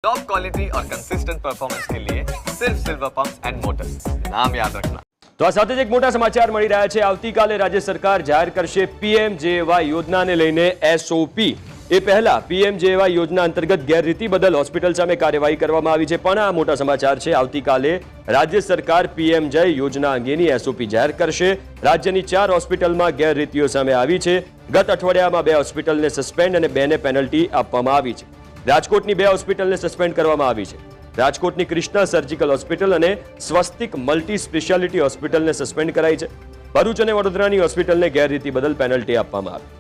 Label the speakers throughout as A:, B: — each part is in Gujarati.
A: टॉप क्वालिटी और कंसिस्टेंट परफॉर्मेंस के लिए सिर्फ सिल्वर पंप्स एंड मोटर्स, नाम याद रखना।
B: તો આ સાથે જ એક મોટા સમાચાર મળી રહ્યા છે। આવતીકાલે રાજ્ય સરકાર જાહેર કરશે પીએમજેએવાય યોજનાને લઈને એસઓપી। એ પહેલા પીએમજેએવાય યોજના અંતર્ગત ગેરરીતિ બદલ હોસ્પિટલ સામે કાર્યવાહી કરવામાં આવી છે, પણ આ મોટા સમાચાર છે। આવતીકાલે રાજ્ય સરકાર પીએમજે યોજના અંગેની એસઓપી જાહેર કરશે। રાજ્યની 4 હોસ્પિટલમાં ગેરરીતિઓ સામે આવી છે। ગત અઠવાડિયામાં 2 હોસ્પિટલને સસ્પેન્ડ અને 2ને પેનલ્ટી આપવામાં આવી છે। રાજકોટની 2 હોસ્પિટલને સસ્પેન્ડ કરવામાં આવી છે। રાજકોટની કૃષ્ણા સર્જિકલ હોસ્પિટલ અને સ્વસ્તિક મલ્ટી સ્પેશિયાલિટી હોસ્પિટલને સસ્પેન્ડ કરાઈ છે। ભરૂચ અને વડોદરાની હોસ્પિટલને ગેરરીતિ બદલ પેનલ્ટી આપવામાં આવી।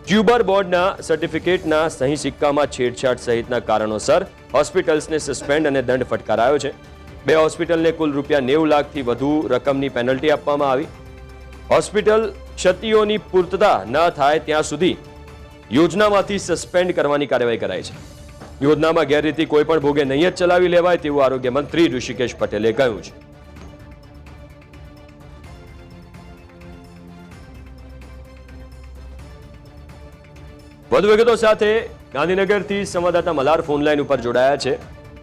B: ટ્યુબર બોર્ડના સર્ટિફિકેટના સહી સિક્કામાં છેડછાડ સહિતના કારણોસર હોસ્પિટલ્સને સસ્પેન્ડ અને દંડ ફટકારાયો છે। 2 હોસ્પિટલને કુલ ₹90 લાખથી વધુ રકમની પેનલ્ટી આપવામાં આવી। હોસ્પિટલ ક્ષતિઓની પૂર્તતા ન થાય ત્યાં સુધી યોજનામાંથી સસ્પેન્ડ કરવાની કાર્યવાહી કરાઈ છે। યોજનામાં ગેરરીતિ કોઈ પણ ભોગે નહીં જ ચલાવી લેવાય તેવું આરોગ્ય મંત્રી ઋષિકેશ પટેલે કહ્યું છે। વધુ વિગતો સાથે ગાંધીનગરથી સંવાદદાતા મલ્હાર ફોનલાઈન ઉપર જોડાયા છે।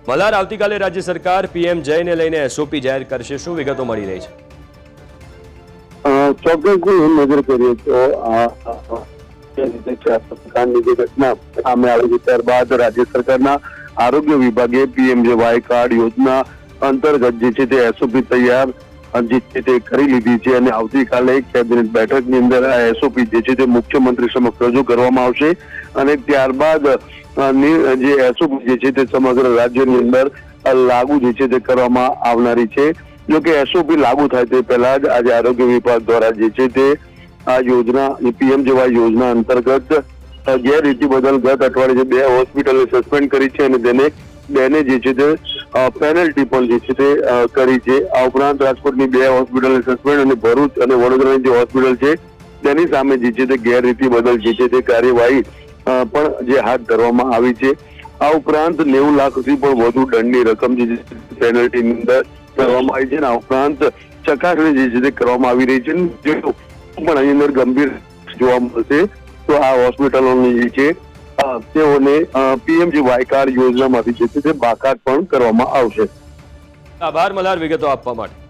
B: મલ્હાર, આવતીકાલે રાજ્ય સરકાર પીએમજેને લઈને એસઓપી જાહેર કરશે, શું વિગતો મળી રહી છે?
C: ચોક્કસથી નજર કરીએ તો સરકારની જે ઘટના સામે આવી છે ત્યારબાદ રાજ્ય સરકારના આરોગ્ય વિભાગે પીએમજેવાય કાર્ડ યોજના અંતર્ગત જે છે તે એસઓપી તૈયાર જે છે તે કરી લીધી છે અને આવતીકાલે કેબિનેટ બેઠકની અંદર આ એસઓપી જે છે તે મુખ્યમંત્રી સમક્ષ રજૂ કરવામાં આવશે અને ત્યારબાદ જે એસઓપી જે છે તે સમગ્ર રાજ્યની અંદર લાગુ જે છે તે કરવામાં આવનારી છે। જો કે એસઓપી લાગુ થાય તે પહેલા જ આજે આરોગ્ય વિભાગ દ્વારા જે છે તે આ યોજના પીએમજેવાય યોજના અંતર્ગત ગેરરીતિ બદલ ગત અઠવાડિયે 2 હોસ્પિટલને સસ્પેન્ડ કરી છે અને બેને જે છે તે પેનલ્ટી પણ જે છે તે કરી છે। આ ઉપરાંત રાજકોટની 2 હોસ્પિટલને સસ્પેન્ડ અને ભરૂચ અને વડોદરાની જે હોસ્પિટલ છે તેની સામે જે છે તે ગેરરીતિ બદલ જે છે તે કાર્યવાહી પણ જે હાથ ધરવામાં આવી છે। આ ઉપરાંત 90 લાખથી પણ વધુ દંડની રકમ જે પેનલ્ટીની અંદર કરવામાં આવી છે અને આ ઉપરાંત ચકાસણી જે છે તે કરવામાં આવી રહી છે। પણ અહીં અંદર ગંભીર જોવા મળશે તો આ હોસ્પિટલોની જે છે તેઓને પીએમજેવાય કાર્ડ યોજનામાંથી જે છે તે બાકાત પણ કરવામાં આવશે।
B: આભાર મલ્હાર વિગતો આપવા માટે।